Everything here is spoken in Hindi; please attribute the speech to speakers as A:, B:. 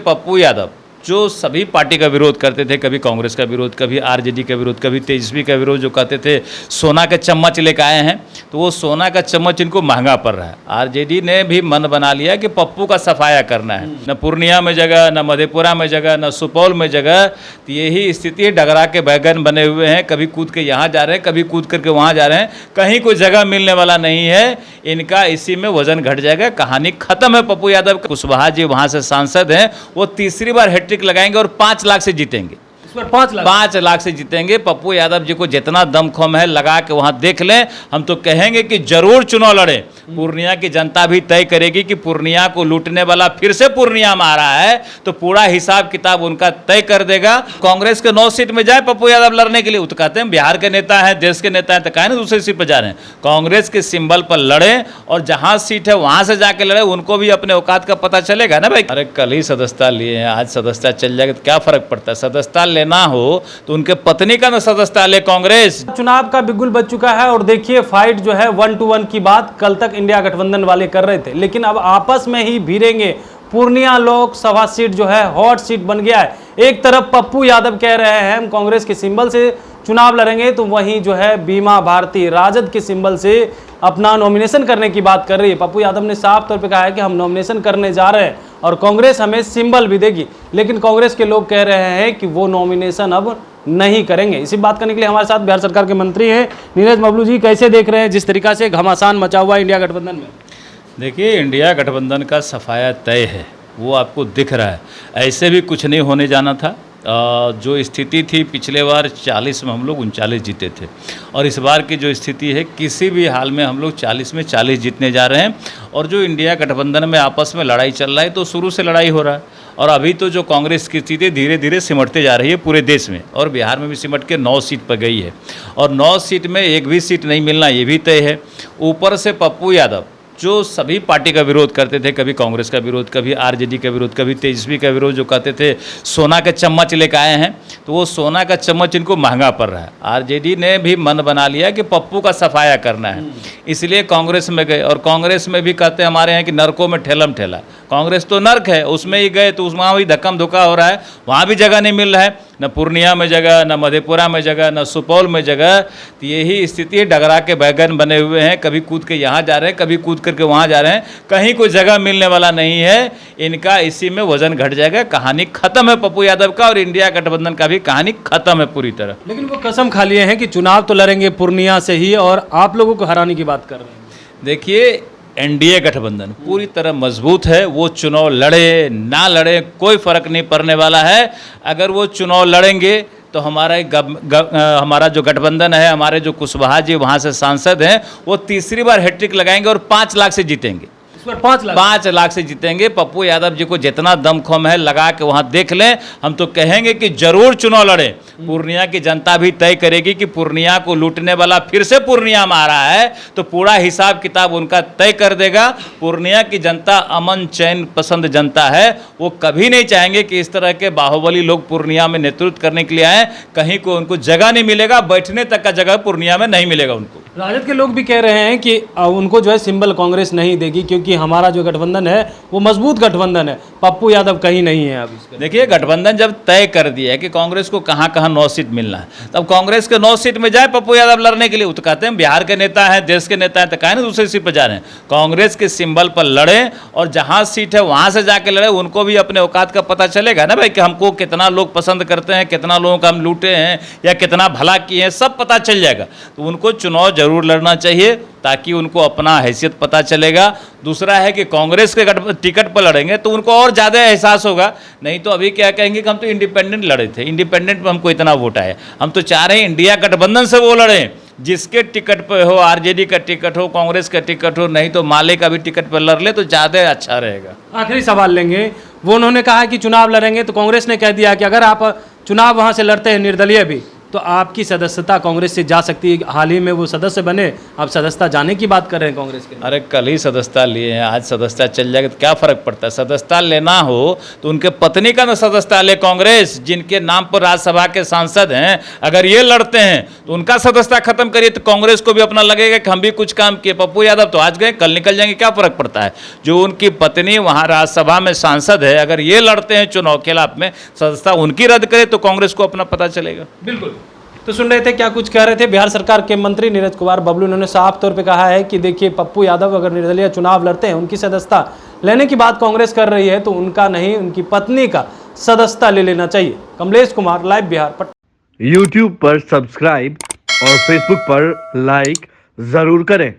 A: पप्पू यादव जो सभी पार्टी का विरोध करते थे, कभी कांग्रेस का विरोध, कभी आरजेडी का विरोध, कभी तेजस्वी का विरोध, जो कहते थे सोना का चम्मच लेकर आए हैं, तो वो सोना का चम्मच इनको महंगा पड़ रहा है। आरजेडी ने भी मन बना लिया कि पप्पू का सफाया करना है। न पूर्णिया में जगह, न मधेपुरा में जगह, न सुपौल में जगह। तो यही स्थिति, डगरा के बैगन बने हुए हैं, कभी कूद के यहाँ जा रहे हैं, कभी कूद करके वहाँ जा रहे हैं, कहीं कोई जगह मिलने वाला नहीं है। इनका इसी में वजन घट जाएगा, कहानी खत्म है। पप्पू यादव कुशवाहा जी वहाँ से सांसद हैं, वो तीसरी बार हैट्रिक लगाएंगे और 5 लाख से जीतेंगे। 5 लाख से जीतेंगे। पप्पू यादव जी को जितना दमखम है लगा के वहां देख लें। हम तो कहेंगे कि जरूर चुनाव लड़ें। पूर्णिया की जनता भी तय करेगी कि पूर्णिया को लूटने वाला फिर से पूर्णिया में आ रहा है, तो पूरा हिसाब किताब उनका तय कर देगा। कांग्रेस के 9 सीट में जाए पप्पू यादव लड़ने के लिए, वो तो कहते हैं बिहार के नेता हैं, देश के नेता हैं, तो कहे ना दूसरी सीट पर जा रहे हैं। कांग्रेस के सिंबल पर लड़े और जहां सीट है वहां से जाके लड़े। उनको भी अपने औकात का पता चलेगा ना भाई। अरे कल ही सदस्यता लिए हैं, आज सदस्यता चल जाएगा तो क्या फर्क पड़ता है। सदस्यता लेना हो तो उनके पत्नी का न सदस्यता ले कांग्रेस।
B: चुनाव का बिगुल बज चुका है और देखिए फाइट जो है 1 to 1 की बात कल तक इंडिया गठबंधन वाले कर रहे थे, लेकिन अब आपस में ही भिड़ेंगे। पूर्णिया लोकसभा सीट जो है हॉट सीट बन गया है। एक तरफ पप्पू यादव कह रहे हैं हम कांग्रेस के सिंबल से चुनाव लड़ेंगे, तो वहीं जो है बीमा भारती राजद के सिंबल से अपना नॉमिनेशन करने की बात कर रही है। पप्पू यादव ने साफ तौर पे कहा है कि हम नॉमिनेशन करने जा रहे हैं और कांग्रेस हमें सिंबल भी देगी, लेकिन कांग्रेस के लोग कह रहे हैं कि वो नॉमिनेशन अब नहीं करेंगे। इसी बात करने के लिए हमारे साथ बिहार सरकार के मंत्री हैं नीरज मबलू जी। कैसे देख रहे हैं जिस तरीका से घमासान मचा हुआ है इंडिया गठबंधन में?
A: देखिए, इंडिया गठबंधन का सफाया तय है, वो आपको दिख रहा है। ऐसे भी कुछ नहीं होने जाना था। जो स्थिति थी पिछले बार 40 में हम लोग 39 जीते थे, और इस बार की जो स्थिति है किसी भी हाल में हम लोग 40 में 40 जीतने जा रहे हैं। और जो इंडिया गठबंधन में आपस में लड़ाई चल रहा है, तो शुरू से लड़ाई हो रहा है। और अभी तो जो कांग्रेस की स्थिति धीरे धीरे सिमटते जा रही है पूरे देश में, और बिहार में भी सिमट के 9 सीट पर गई है, और 9 सीट में एक भी सीट नहीं मिलना ये भी तय है। ऊपर से पप्पू यादव जो सभी पार्टी का विरोध करते थे, कभी कांग्रेस का विरोध, कभी आरजेडी का विरोध, कभी तेजस्वी का विरोध, जो कहते थे सोना का चम्मच लेकर आए हैं, तो वो सोना का चम्मच इनको महंगा पड़ रहा है। आरजेडी ने भी मन बना लिया कि पप्पू का सफाया करना है, इसलिए कांग्रेस में गए। और कांग्रेस में भी कहते हैं हमारे यहाँ कि नरकों में ठेलम ठेला। कांग्रेस तो नर्क है, उसमें ही गए तो वहाँ भी धक्कम धुक्का हो रहा है, वहाँ भी जगह नहीं मिल रहा है। न पूर्णिया में जगह, न मधेपुरा में जगह, न सुपौल में जगह। तो यही स्थिति, डगरा के बैगन बने हुए हैं, कभी कूद के यहाँ जा रहे हैं, कभी कूद करके वहाँ जा रहे हैं, कहीं कोई जगह मिलने वाला नहीं है। इनका इसी में वजन घट जाएगा, कहानी खत्म है पप्पू यादव का, और इंडिया गठबंधन का भी कहानी खत्म है पूरी तरह।
B: लेकिन वो कसम खा लिए हैं कि चुनाव तो लड़ेंगे पूर्णिया से ही, और आप लोगों को हराने की बात कर रहे हैं।
A: देखिए, एनडीए गठबंधन पूरी तरह मजबूत है। वो चुनाव लड़े ना लड़े कोई फर्क नहीं पड़ने वाला है। अगर वो चुनाव लड़ेंगे तो हमारा जो गठबंधन है, हमारे जो कुशवाहा जी वहाँ से सांसद हैं, वो तीसरी बार हैट्रिक लगाएंगे और 5 लाख से जीतेंगे। 5 लाख से जीतेंगे। पप्पू यादव जी को जितना दमखम है लगा के वहां देख लें। हम तो कहेंगे कि जरूर चुनाव लड़ें। पूर्णिया की जनता भी तय करेगी कि पूर्णिया को लूटने वाला फिर से पूर्णिया में आ रहा है, तो पूरा हिसाब किताब उनका तय कर देगा। पूर्णिया की जनता अमन चैन पसंद जनता है, वो कभी नहीं चाहेंगे कि इस तरह के बाहुबली लोग पूर्णिया में नेतृत्व करने के लिए आए। कहीं को उनको जगह नहीं मिलेगा, बैठने तक का जगह पूर्णिया में नहीं मिलेगा उनको।
B: राजद के लोग भी कह रहे हैं कि उनको जो है सिंबल कांग्रेस नहीं देगी, क्योंकि हमारा जो गठबंधन है वो मजबूत गठबंधन है। पप्पू यादव कहीं नहीं है अभी।
A: देखिए, गठबंधन जब तय कर दिया है कि कांग्रेस को कहां कहां 9 सीट मिलना है, तब कांग्रेस के 9 सीट में जाए पप्पू यादव लड़ने के लिए। वो तो कहते हैं बिहार के नेता हैं, देश के नेता हैं, तो कहे ना दूसरी सीट पर जा रहे हैं। कांग्रेस के सिंबल पर लड़े और जहां सीट है वहां से जाके लड़े। उनको भी अपने औकात का पता चलेगा ना भाई, कि हमको कितना लोग पसंद करते हैं, कितना लोगों का हम लूटे हैं या कितना भला किए हैं, सब पता चल जाएगा। तो उनको चुनाव जरूर लड़ना चाहिए, ताकि उनको अपना हैसियत पता चलेगा। दूसरा है कि कांग्रेस के टिकट पर लड़ेंगे तो उनको और ज़्यादा एहसास होगा। नहीं तो अभी क्या कहेंगे कि हम तो इंडिपेंडेंट लड़े थे, इंडिपेंडेंट में हमको इतना वोट आया। हम तो चाह रहे हैं इंडिया गठबंधन से वो लड़ें, जिसके टिकट पर हो, आरजेडी का टिकट हो, कांग्रेस का टिकट हो, नहीं तो माले का भी टिकट पर लड़ ले तो ज़्यादा अच्छा रहेगा।
B: आखिरी सवाल लेंगे। वो उन्होंने कहा कि चुनाव लड़ेंगे, तो कांग्रेस ने कह दिया कि अगर आप चुनाव वहाँ से लड़ते हैं निर्दलीय भी, तो आपकी सदस्यता कांग्रेस से जा सकती है। हाल ही में वो सदस्य बने, आप सदस्यता जाने की बात कर रहे हैं कांग्रेस के।
A: अरे कल ही सदस्यता लिए हैं, आज सदस्यता चल जाएगी तो क्या फ़र्क पड़ता है। सदस्यता लेना हो तो उनके पत्नी का ना सदस्यता ले कांग्रेस, जिनके नाम पर राज्यसभा के सांसद हैं। अगर ये लड़ते हैं तो उनका सदस्यता खत्म करिए, तो कांग्रेस को भी अपना लगेगा कि हम भी कुछ काम किए। पप्पू यादव तो आज गए, कल निकल जाएंगे, क्या फ़र्क पड़ता है। जो उनकी पत्नी वहाँ राज्यसभा में सांसद है, अगर ये लड़ते हैं चुनाव के खिलाफ में, सदस्यता उनकी रद्द करे तो कांग्रेस को अपना पता चलेगा।
B: बिल्कुल। तो सुन रहे थे क्या कुछ कह रहे थे बिहार सरकार के मंत्री नीरज कुमार बबलू। उन्होंने साफ तौर पे कहा है कि देखिए पप्पू यादव अगर निर्दलीय चुनाव लड़ते हैं, उनकी सदस्यता लेने की बात कांग्रेस कर रही है, तो उनका नहीं, उनकी पत्नी का सदस्यता ले लेना चाहिए। कमलेश कुमार, लाइव बिहार,
C: YouTube पर सब्सक्राइब और Facebook पर लाइक जरूर करें।